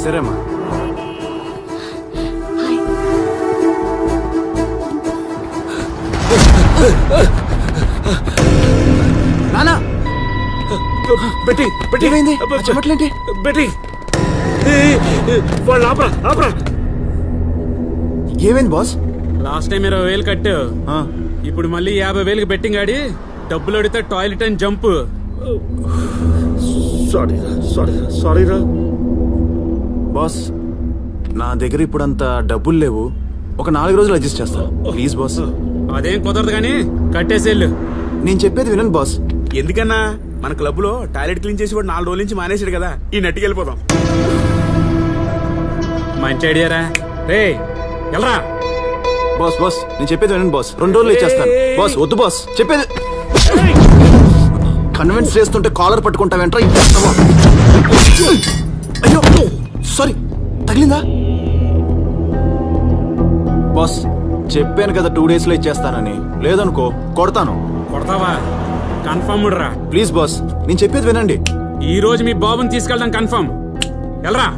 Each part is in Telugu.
సరే అమ్మా. నానా బెట్టి బెట్టి ఏమైంది? చెమట్లేంటి? బెట్టి వాళ్ళు ఆపరా ఆపరా. ఏమైంది బాస్? లాస్ట్ టైం 20,000 కట్టావు, ఇప్పుడు మళ్ళీ 50,000కి బెట్టింగ్ ఆడి డబ్బులు అడిగితే టాయిలెట్ అని జంప్. సారీ రా బాస్. నా దగ్గర ఇప్పుడు అంత డబ్బులు లేవు, ఒక 4 రోజులు అడ్జస్ట్ చేస్తాను ప్లీజ్ బాస్. అదేం కుదరదు కానీ కట్టేసేళ్ళు. నేను చెప్పేది వినండి బాస్. ఎందుకన్నా మన క్లబ్ లో టాయిలెట్ క్లీన్ చేసి వాడు 4 రోజుల నుంచి మానేసాడు కదా, ఈ నట్టుకి వెళ్ళిపోదాం. మంచి ఐడియారా రే, వెళ్ళరా. బాస్ బాస్ నేను చెప్పేది వినండి బాస్, 2 రోజులు ఇచ్చేస్తాను బాస్. వద్దు బాస్, చెప్పేది. కన్విన్స్ చేస్తుంటే కాలర్ పట్టుకుంటావేంట్రా? అయ్యో సారీ, తగిలిందా? బాస్ చెప్పాను కదా 2 days లో ఇచ్చేస్తానని, లేదనుకో కొడతాను. కొడతావా? కన్ఫర్మ్ రా ప్లీజ్ బాస్, నేను చెప్పేది వినండి. ఈ రోజు మీ బాబుని తీసుకెళ్దాం కన్ఫర్మ్. వెళ్ళరా.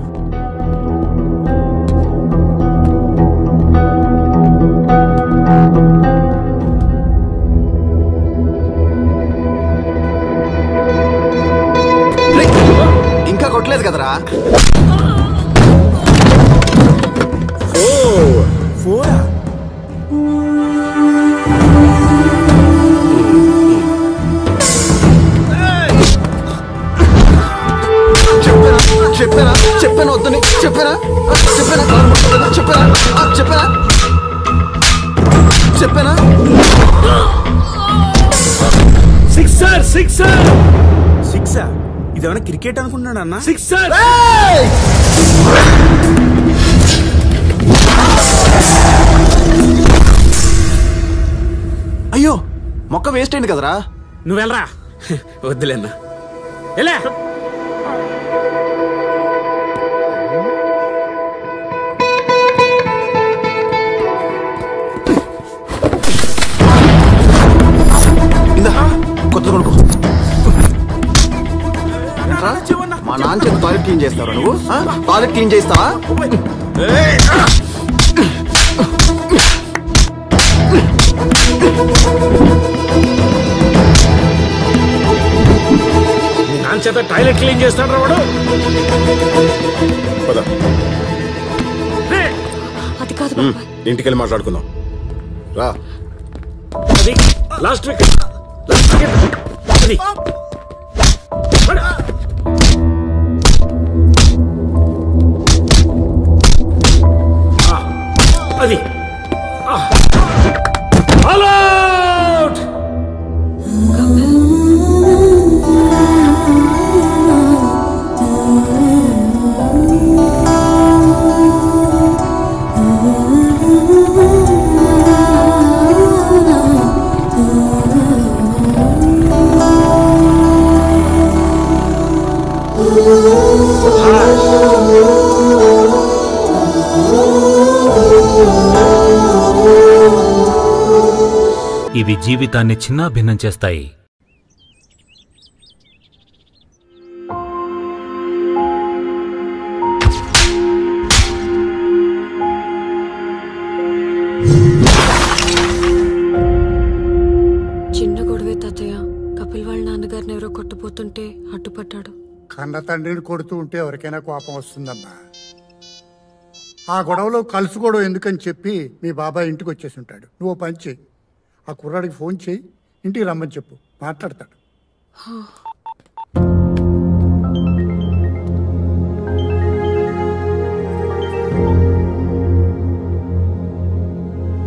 ఇంకా కొట్టలేదు కదరా? చెప్పాను వద్దని, చెప్పానా సిక్సా? ఇదేమైనా క్రికెట్ అనుకుంటున్నాడు అన్న? సిక్సర్. అయ్యో మొక్క వేస్ట్ అయింది కదరా. నువ్వు వెళ్ళరా. వద్దులేన్నా. వెళ్ళా. కొత్త కొనుక్కో. మా నాన్న చేత టాయిలెట్ క్లీన్ చేస్తావా నువ్వు? టాయిలెట్ క్లీన్ చేస్తావా? మీ నాన్న చేత టాయిలెట్ క్లీన్ చేస్తాడు వాడు. అది కాదు, ఇంటికెళ్ళి మాట్లాడుకుందాం రా. అది లాస్ట్ వీక్ అది అది ఆల్ అవుట్. ఇవి జీవితాన్ని చిన్నాభిన్నం చేస్తాయి. చిన్న గొడవే తాతయ్య. కపిల్ వాళ్ళ నాన్నగారిని ఎవరో కొట్టబోతుంటే అడ్డుపడ్డాడు. కన్న తండ్రిని కొడుతూ ఉంటే ఎవరికైనా కోపం వస్తుందమ్మా. ఆ గొడవలో కలుసుకోవడం ఎందుకని చెప్పి మీ బాబాయ్ ఇంటికి వచ్చేసి ఉంటాడు. నువ్వు పని చేయి, ఆ కుర్రాడికి ఫోన్ చేయి, ఇంటికి రమ్మని చెప్పు, మాట్లాడతాడు.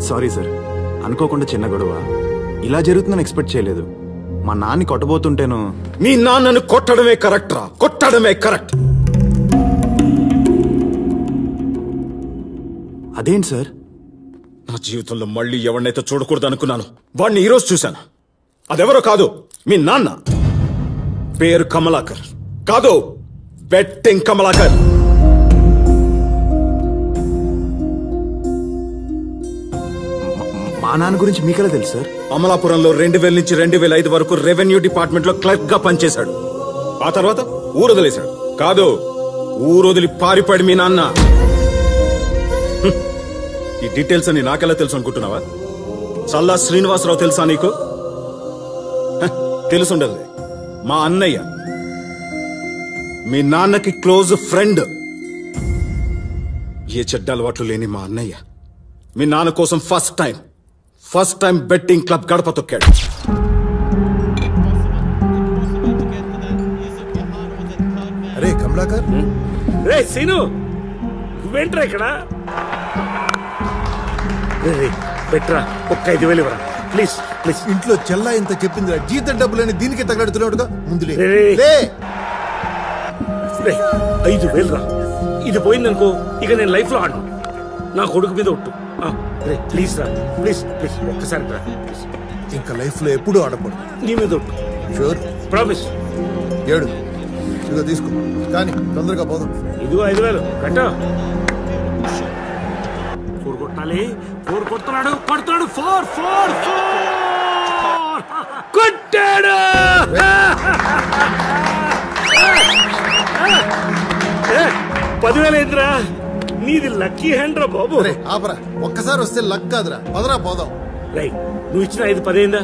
సారీ సార్, అనుకోకుండా చిన్న గొడవ. ఇలా జరుగుతుందని ఎక్స్పెక్ట్ చేయలేదు. మా నాన్ని కొట్టబోతుంటేను. మీ నాన్నను కొట్టడమే కరెక్ట్ రా, కొట్టడమే కరెక్ట్. అదేంటి సార్? నా జీవితంలో మళ్ళీ ఎవరినైతే చూడకూడదు అనుకున్నాను, వాడిని ఈరోజు చూశాను. అదెవరో కాదు, మీ నాన్న. పేరు కమలాకర్ కాదు, బెట్టింగ్ కమలాకర్. మా నాన్న గురించి మీకెలా తెలుసు సార్? అమలాపురంలో 2000 నుంచి 2005 వరకు రెవెన్యూ డిపార్ట్మెంట్ లో క్లర్క్ గా పనిచేశాడు. ఆ తర్వాత ఊరు వదిలేశాడు. కాదు, ఊరొదిలి పారిపోయాడు మీ నాన్న. ఈ డీటెయిల్స్ అని నాకెలా తెలుసు అనుకుంటున్నావా? చల్లా శ్రీనివాసరావు తెలుసా నీకు? తెలుసుండదు. మా అన్నయ్య, మీ నాన్నకి క్లోజ్ ఫ్రెండ్. ఏ చెడ్డ అలవాట్లు లేని మా అన్నయ్య మీ నాన్న కోసం ఫస్ట్ టైం బెట్టింగ్ క్లబ్ గడప తొక్కాడు. అరే కమలాకర్, రే సీను, నువ్వేంట్రా ఇక్కడ? బెట్రా, ఒక్క 5,000 ఇవ్వరా ప్లీజ్ ప్లీజ్. ఇంట్లో చెల్లా ఇంత చెప్పిందిరా, జీతం డబ్బులని దీనికి తగలడుతున్నాడుగా. ముందులే రే 5,000 రా. ఇది పోయిందనుకో ఇక నేను లైఫ్ లో ఆడను. నా కొడుకు మీద ఒట్టు. రే ప్లీజ్ రా, ప్లీజ్ ప్లీజ్ ఒక్కసారి రా. ఇంకా లైఫ్ లో ఎప్పుడూ ఆడకూడదు. నీ మీద ఒట్టు. షూర్? ప్రామిస్. 7 ఇదిగో తీసుకో, కానీ తొందరగా పోదాం. ఇదిగో 5,000 కట్ట. 4 కొట్టాలి. 4 కొడుతున్నాడు. 4 కొట్టాడు. 10,000 ఏంద్రా? నీది లక్కీ హ్యాండ్ రా బాబు. అరే ఆపరా, ఒక్కసారి వస్తే లక్ కాదురా. పదరా పోదాం. రై, నువ్వు ఇచ్చిన 5 10 అయిందా?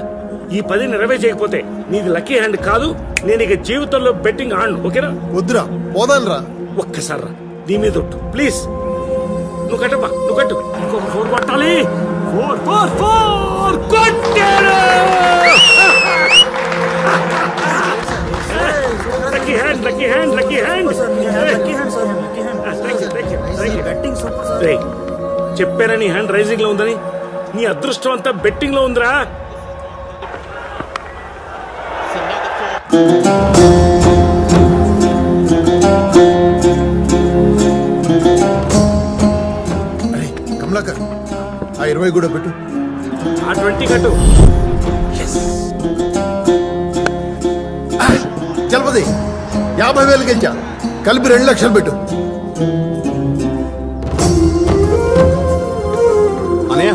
ఈ 10 నెరవే చేయకపోతే నీది లక్కీ హ్యాండ్ కాదు. నేను ఇక జీవితంలో బెట్టింగ్ ఆడను. ఓకేనా? వద్దురా, పోదాం రా. ఒక్కసారి రా, నీ మీద ఒట్టు ప్లీజ్. నువ్వు కట్టమ్మా, నువ్వు కట్టు. ఇంకొక 4 కొట్టాలి. 4 కొట్టాడు. Lucky hand, lucky hand, lucky hand. చెప్పారా నీ హ్యాండ్ రైజింగ్ లో ఉందని? నీ అదృష్టం అంతా బెట్టింగ్ లో ఉందిరా. అరే కమలాకర్, ఆ 20 కూడా పెట్టు. ఆ 20 కట్టు. చలపతి 50,000 గెలిచా. కలిపి 2 లక్షలు పెట్టు. అనయ్య,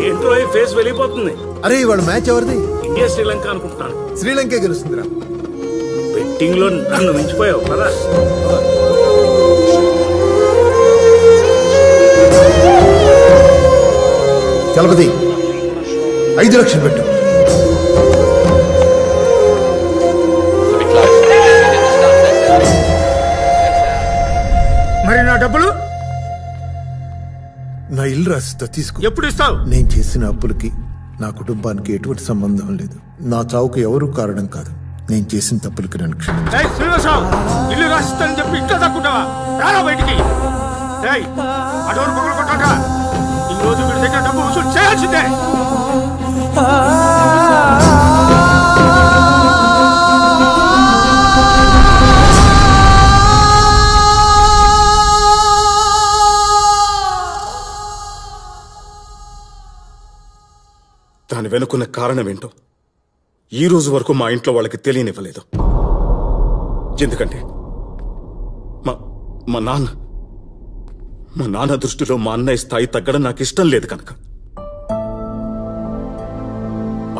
ఏంట్రో ఈ ఫేస్ వెళ్ళిపోతుంది. అరే ఇవాళ మ్యాచ్ ఎవరిది? ఇండియా శ్రీలంక అనుకుంటున్నాను. శ్రీలంకే గెలుస్తుందిరా. బెట్టింగ్ లో నన్ను మించిపోయావు కదా. చలపతి 5 లక్షలు పెట్టు. మరి నా డబ్బులు నా ఇల్లు రాసిస్తా, తీసుకో. ఎప్పుడు ఇస్తావు? నేను చేసిన అప్పులకి నా కుటుంబానికి ఎటువంటి సంబంధం లేదు. నా చావుకు ఎవరూ కారణం కాదు. నేను చేసిన తప్పులకి నన్ను క్షమించు. శ్రీనివాసరావు, ఇల్లు రాసిస్తానని చెప్పి ఇంట్లో తక్కుంటావా? రారా బయటికి. అటువంటి పొగలు కొట్టాక ఈ రోజు వీడి దగ్గర డబ్బు వసూలు చేయాల్సిందే. దాని వెనుకున్న కారణం ఏంటో ఈ రోజు వరకు మా ఇంట్లో వాళ్ళకి తెలియనివ్వలేదు. ఎందుకంటే మా నాన్న దృష్టిలో మా అన్నయ్య స్థాయి తగ్గడం నాకు ఇష్టం లేదు కనుక.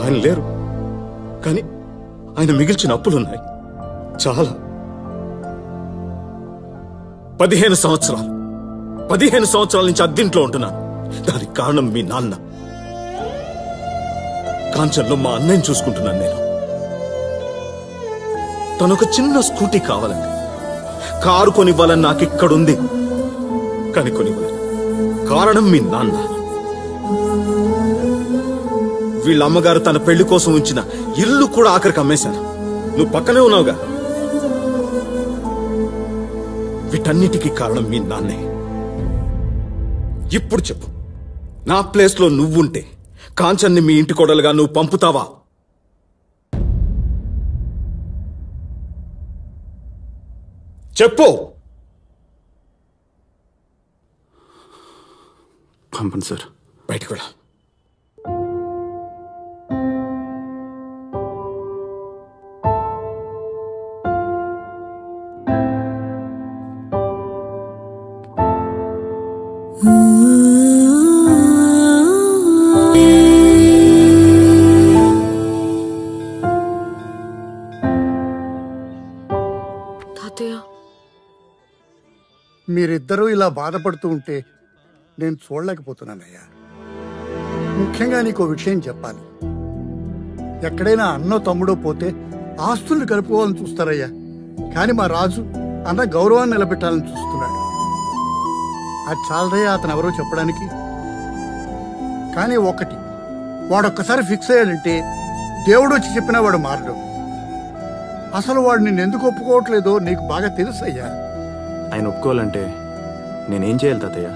ఆయన లేరు, కానీ ఆయన మిగిల్చిన అప్పులున్నాయి చాలా. 15 సంవత్సరాల నుంచి అద్దెంట్లో ఉంటున్నాను. దానికి కారణం మీ నాన్న. కాంచన్లో మా అన్నయ్యని చూసుకుంటున్నాను నేను. తనొక చిన్న స్కూటీ కావాలండి, కారు కొనివ్వాలని నాకు ఇక్కడుంది, కానీ కొనివ్వలేదు. కారణం మీ నాన్న. వీళ్ళ అమ్మగారు తన పెళ్లి కోసం ఉంచిన ఇల్లు కూడా ఆఖరికి అమ్మేశాను. నువ్వు పక్కనే ఉన్నావుగా. వీటన్నిటికీ కారణం మీ నాన్నే. ఇప్పుడు చెప్పు, నా ప్లేస్ లో నువ్వుంటే కాంచన్ని మీ ఇంటి కోడలుగా నువ్వు పంపుతావా? చెప్పు. పంపండి సార్. బయటకు వెళ్ళా. తాతయ్య, మీరిద్దరూ ఇలా బాధపడుతూ ఉంటే నేను చూడలేకపోతున్నానయ్యా. ముఖ్యంగా నీకు విషయం చెప్పాలి. ఎక్కడైనా అన్నో తమ్ముడో పోతే ఆస్తుల్ని కలుపుకోవాలని చూస్తారయ్యా, కానీ మా రాజు అన్న గౌరవాన్ని నిలబెట్టాలని చూస్తున్నాడు. అది చాలదయ్యా అతను ఎవరో చెప్పడానికి. కానీ ఒకటి, వాడొక్కసారి ఫిక్స్ అయ్యాడంటే దేవుడు వచ్చి చెప్పినా వాడు మారడు. అసలు వాడు నిన్ను ఎందుకు ఒప్పుకోవట్లేదో నీకు బాగా తెలుసయ్యా. ఆయన ఒప్పుకోవాలంటే నేనేం చేయాలి తాతయ్య?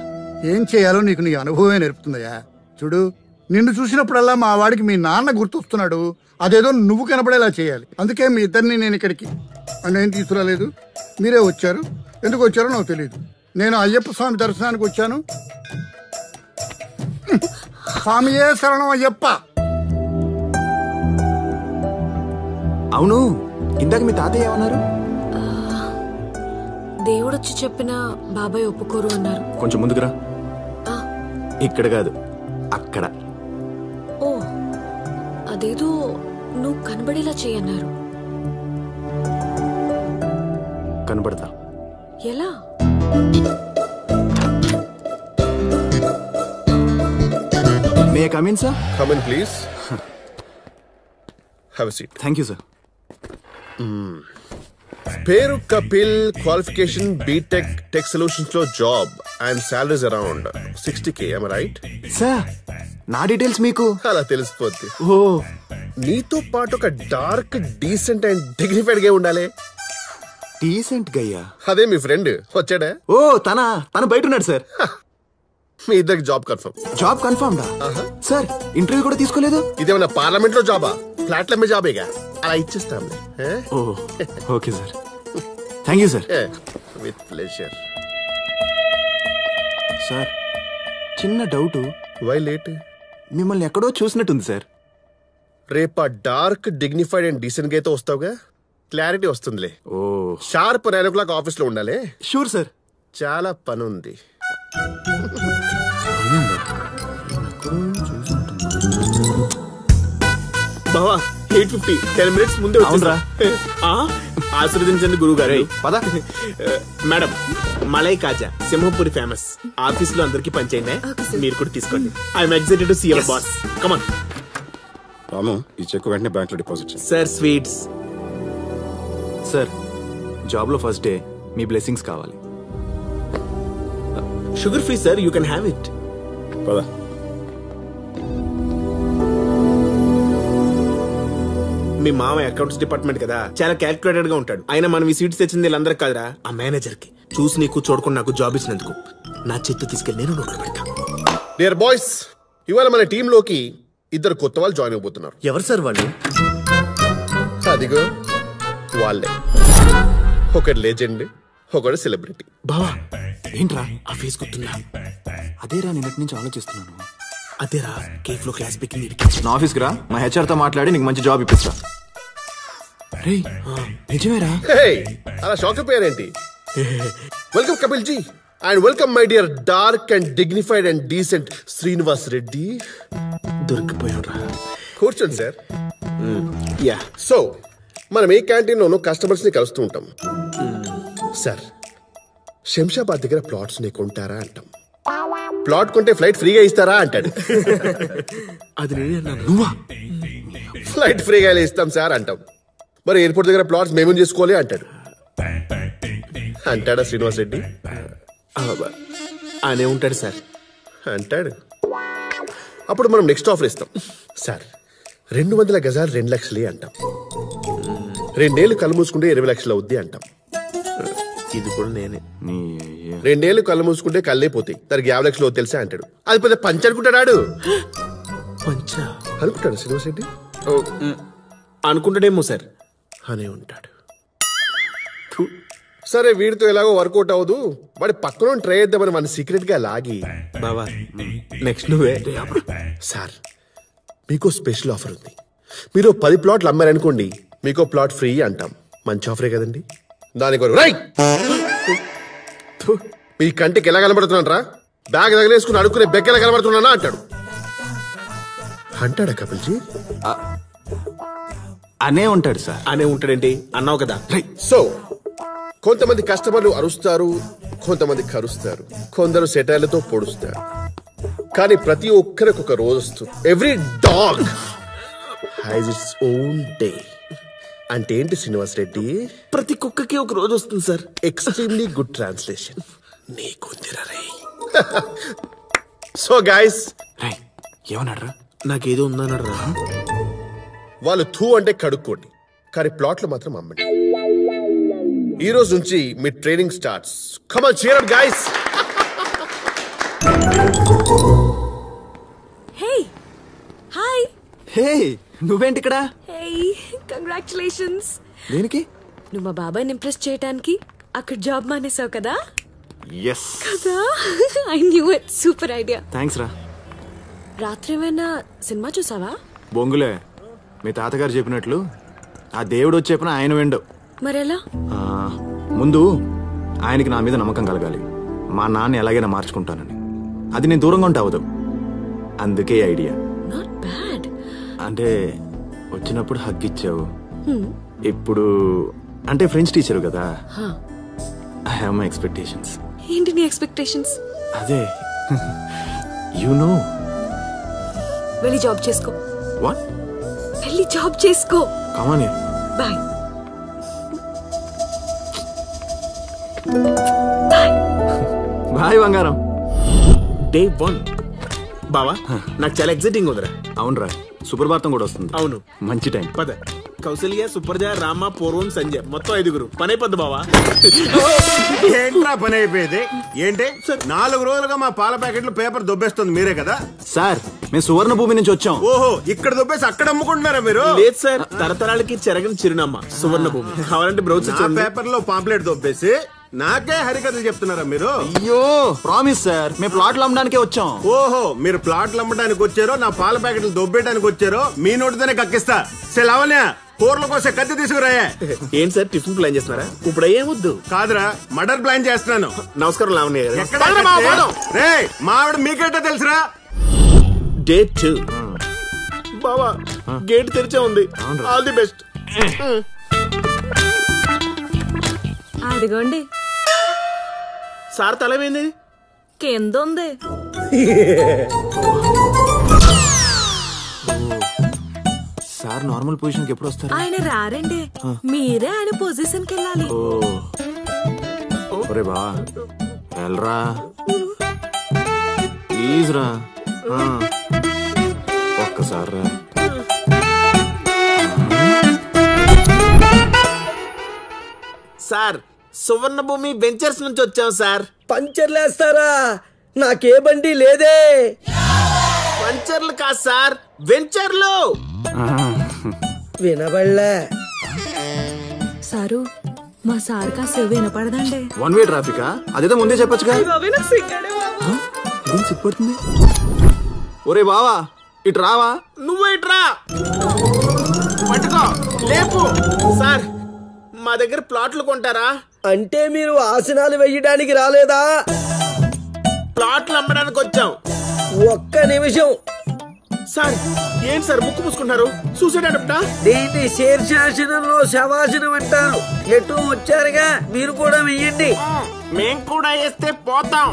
ఏం చేయాలో నీకు నీ అనుభవమే నేర్పుతుందయ్యా. చూడు, నిన్ను చూసినప్పుడల్లా మా వాడికి మీ నాన్న గుర్తొస్తున్నాడు. అదేదో నువ్వు కనపడేలా చేయాలి. అందుకే మీ ఇద్దరిని నేను ఇక్కడికి నేను తీసుకురాలేదు, మీరే వచ్చారు. ఎందుకు వచ్చారో నాకు తెలియదు. నేను అయ్యప్ప స్వామి దర్శనానికి వచ్చాను. స్వామియే శరణం అయ్యప్ప. అవును, ఇందాక మీ తాతయ్య ఏమన్నారు? దేవుడొచ్చి చెప్పినా బాబాయ్ ఒప్పుకోరు అన్నారు. కొంచెం ముందుకురా. ఇక్కడ కాదు, అక్కడ. ఓ, అదేదో నువ్వు కనబడేలా చేయన్నారు. కనబడతా. ఎలా? May I come in sir? Come in, please. Have a seat. Thank you sir. పేరు Kapil, qualification BTech, tech solutions లో job and salaries around 60K. am I right? Sir, నా డీటెయిల్స్ మీకు అలా తెలిసిపోద్ది. ఓ, నీతో పాటు ఒక డార్క్, డీసెంట్ అండ్ డిగ్నిఫైడ్ గా ఉండాలి. డీసెంట్ గయ్యా. అదే మీ ఫ్రెండ్ వచ్చాడా? ఓ, తన బయట ఉన్నాడు సార్. మీ ఇద్దరికి జాబ్ కన్ఫర్మ్. జాబ్ కన్ఫర్మ్ డా సార్? ఇంటర్వ్యూ కూడా తీసుకోలేదు? ఇదేమన్నా పార్లమెంట్ లో జాబా? ఫ్లాట్ల మీద జాబేగా, అలా ఇచ్చేస్తాం. Oh, okay sir. Thank you sir. With pleasure. Sir, చిన్న డౌట్. Why late? మిమ్మల్ని ఎక్కడో చూసినట్టుంది సార్. రేపా డార్క్, డిగ్నిఫైడ్ అండ్ డీసెంట్ గా అయితే వస్తావుగా, క్లారిటీ వస్తుందిలే. ఓ, షార్ప్ 9 o'clock ఆఫీస్ లో ఉండాలి. Sure sir. చాలా పని ఉంది. బావా 8:50, 10 minutes ముందే అవునరా? ఆశీర్వదించండి గురువు గారు. పద. Madam, malai kaja Simhapuri famous. Office లో అందరికి పంచేయండి, మీరు కూడా తీసుకోండి. I'm excited to see your boss. Come on. Ramu, ఈ చెక్ వెంటనే బ్యాంక్ లో డిపాజిట్ చేయి. Sir, sweets. సార్, జాబ్ లో ఫస్ట్ డే, మీ బ్లెస్సింగ్స్ కావాలి. Sugar free sir, you can have it. పద. మీ మామ అకౌంట్స్ డిపార్ట్మెంట్ కదా, చాలా క్యాల్కులేటెడ్ గా ఉంటాడు. అయినా మనం ఈ సీట్స్ తెచ్చింది వీళ్ళందరూ కాదురా, ఆ మేనేజర్ కి. చూసి నీకు చూడకుండా నాకు జాబ్ ఇచ్చినందుకు నా చేత్తు తీసుకెళ్ళి నేను నోట్లో పెడతా. డియర్ బాయ్స్, ఇవాళ మన టీమ్ లోకి ఇద్దరు కొత్త వాళ్ళు జాయిన్ అవబోతున్నారు. ఎవరు సార్ వాళ్ళు? అదిగో వాళ్ళే. ఒకటి లెజెండ్, ఒకటి సెలబ్రిటీ. బావా, ఏంట్రా? ఆ ఫేస్ గుర్తుందా? అదేరా, నిన్నటి నుంచి ఆలోచిస్తున్నాను. అదేరా, కేఫ్ లో క్లాస్ పికింగ్. నా ఆఫీస్కి రా, మా హెచ్ఆర్ తో మాట్లాడి నీకు మంచి జాబ్ ఇప్పిస్తా. రేయ్, నిజమేరా? అలా షాక్ అయిపోయారేంటి? Welcome Kapil ji and welcome my dear dark and dignified and decent Srinivas Reddy. దొరికిపోయాడురా. కూర్చోండి సార్. యా. సో మనం ఏ క్యాంటీన్ లోనూ కస్టమర్స్ ని కలుస్తూ ఉంటాం. సార్, శంషాబాద్ దగ్గర ప్లాట్స్ ని కొంటారా అంటాం. ప్లాట్ కొంటే ఫ్లైట్ ఫ్రీగా ఇస్తారా అంటాడు. అది నేనే అన్నాను. నువ్వా? ఫ్లైట్ ఫ్రీగా ఇస్తాం సార్ అంటాం. మరి ఎయిర్పోర్ట్ దగ్గర ప్లాట్స్ మేమేం చేసుకోవాలి అంటాడు. అంటాడా శ్రీనివాస్ రెడ్డి? అనే ఉంటాడు సార్. అంటాడు. అప్పుడు మనం నెక్స్ట్ ఆఫర్ ఇస్తాం. సార్, 200 గజాలు 2 లక్షలే అంటాం. 2 ఏళ్ళు కళ్ళు మూసుకుంటే 20 లక్షలు అవుద్ది అంటాం. ఇది కూడా నేనే. 2 ఏళ్ళు కళ్ళు మూసుకుంటే కళ్ళే పోతాయి, దానికి 50 లక్షలు అవుద్ది తెలుసా అంటాడు. అది పెద్ద పంచ అనుకుంటాడు. పంచా అనుకుంటాడు శ్రీనివాస్ రెడ్డి. అనుకుంటాడేమో సార్. అనే ఉంటాడు. సరే, వీడితో ఎలాగో వర్కౌట్ అవ్వదు, వాడి పక్కన ట్రై చేద్దామని మన సీక్రెట్ గా లాగి. బావా, నెక్స్ట్ నువ్వే. సార్, మీకు స్పెషల్ ఆఫర్ ఉంది. మీరు 10 ప్లాట్లు అమ్మారనుకోండి, మీకు ప్లాట్ ఫ్రీ అంటాం. మంచి ఆఫరే కదండి. దానికి మీ కంటికి ఎలా కనబడుతున్నారా? బ్యాగ్ తగిలేసుకుని అడుక్కునే బెగ్గెలా కనబడుతున్నానా అంటాడు. అంటాడా కపిల్జీ? అనే ఉంటాడు సార్. అనే ఉంటాడేంటి? అన్నావు కదా. సో కొంతమంది కస్టమర్లు అరుస్తారు, కొంతమంది కరుస్తారు, కొందరు సెటైర్లతో పొడుస్తారు. కానీ ప్రతి ఒక్కరికి ఒక రోజు వస్తుంది. Every dog has its own day. అంటే ఏంటి శ్రీనివాస్ రెడ్డి? ప్రతి కుక్కకి ఒక రోజు వస్తుంది సార్. Extremely good translation. నీకుందిరా రే. సో గైస్, ఏమన్నాడ్రా? నాకేదో ఉందన్నాడు. వాళ్ళు థూ అంటే కడుక్కోండి, కానీ ప్లాట్లు మాత్రం అమ్మండి. ఈ రోజు నుంచి మీ training starts. Come on, cheer up guys. Hey hi. Hey, నువ్వేంటి ఇక్కడ? Hey congratulations. దేనికి? నువ్వు మా బాబాయ్ని ఇంప్రెస్ చేయడానికి అక్కడ జాబ్ మానేసావు కదా. ఎస్ కదా. I knew it. Super idea. Thanks రా. రాత్రి ఏమైనా సినిమా చూసావా? బొంగులే. మీ తాతగారు చెప్పినట్లు ఆ దేవుడు వచ్చి చెప్పిన ఆయన విండు. మరెలా? ముందు ఆయనకి నా మీద నమ్మకం కలగాలి. మా నాన్న ఎలాగైనా మార్చుకుంటానని. అది నేను దూరంగా ఉంటే అవదు. అందుకే ఐడియా. Not bad. అంటే వచ్చినప్పుడు హగ్ ఇచ్చావు. ఇప్పుడు అంటే ఫ్రెంచ్ టీచర్ కదా. I have my expectations. ఏంటి నీ ఎక్స్పెక్టేషన్స్? అదే యు నో. వెళ్ళి జాబ్ చేసుకో. వాట్? వెళ్ళి జాబ్ చేసుకో. Come on. బాయ్. బాయ్ బంగారం. డే 1 బావా, నాకు చాలా ఎక్సైటింగ్ ఉందిరా. అవునరా, సుప్రభాతం కూడా వస్తుంది. అవును, మంచి టైం. పద. కౌసల్య, సుప్రజ, రామ, పూర్వం, సంజయ్, మొత్తం 5 పని అయిపోద్ది బావా. ఏంట్రా పని అయిపోయేది? ఏంటి 4 రోజులుగా మా పాల ప్యాకెట్లు పేపర్ దొబ్బేస్తుంది మీరే కదా సార్? మేము సువర్ణ భూమి నుంచి వచ్చాం. ఓహో, ఇక్కడ దొబ్బేసి అక్కడ అమ్ముకుంటున్నారా మీరు? లేదు సార్, తరతరాలకి చెరగని చిరునమ్మ సువర్ణ భూమి. కావాలంటే బ్రౌచర్ నా పేపర్ లో పాంప్లెట్ దొబ్బేసి నాకే హరికథలు చెప్తున్నారా మీరు? అయ్యో ప్రామిస్ సార్, మేము ప్లాట్లు అమ్మడానికే వచ్చాం. ఓహో, మీరు ప్లాట్లు అమ్మడానికి వచ్చారో నా పాల ప్యాకెట్లు దొబ్బేయడానికి వచ్చారో మీ నోటితోనే కక్కిస్తా. లావణ్య, కూరల కోసం కత్తి తీసుకురాయే. ఏంటి సార్, టిఫిన్ ప్లాన్ చేస్తున్నారా? ఇప్పుడు అయ్యేమొద్దు. కాదురా, మర్డర్ ప్లాన్ చేస్తున్నాను. నమస్కారం లావణ్య గారు. ఎక్కడ రేయ్, మా ఆవిడ మీకేటో తెలుసురా? డే 2 బావా, గేట్ తెరిచే ఉంది. All the best. అదిగోండి. సార్ తలవేంది? కింద ఉంది. సార్ నార్మల్ పొజిషన్ కి ఎప్పుడు వస్తారు? ఆయన రారండి, మీరే ఆయన పొజిషన్ కి వెళ్ళాలి. ఒరే బా, వెళ్ళరా ప్లీజ్ రా. ఒక్కసారి రా. సార్, సువర్ణ భూమి వెంచర్స్ నుంచి వచ్చాం సార్. పంచర్లు వేస్తారా? నాకే బండి లేదే. పంచర్లు కాదు సార్, వెంచర్లు. వినబడలే సారు. మా సార్ కాస్త వినపడదండి. 1 వే ట్రాఫికా? అదేదో ముందే చెప్పొచ్చుగా. సిగ్గుపడుతుంది. ఒరే బావా, ఇటు రావా. నువ్వు ఇట్రా, పట్టుకో, లేపు. సార్, మా దగ్గర ప్లాట్లు కొంటారా? అంటే మీరు ఆసనాలు వెయ్యడానికి రాలేదా? ప్లాట్లు అమ్మడానికి వచ్చాం. ఒక్క నిమిషం. సార్, ఏంటి సార్ ముక్కు పూసుకుంటారు? సూసైడ్ అటెంప్టా? దీన్ని శీర్షాసనంలో శవాసనం అంటారు. ఎటు వచ్చారుగా, మీరు కూడా వెయ్యండి. మేం కూడా వేస్తే పోతాం.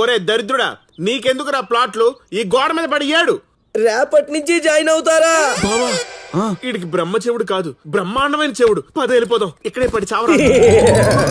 ఒరే దరిద్రుడా, నీకెందుకురా ప్లాట్లు? ఈ గోడ మీద పడి ఏడు. రేపటి నుంచి జాయిన్ అవుతారా? వీడికి బ్రహ్మ చెవుడు కాదు, బ్రహ్మాండమైన చెవుడు. పద వెళ్ళిపోదాం, ఇక్కడే పడి చావరా.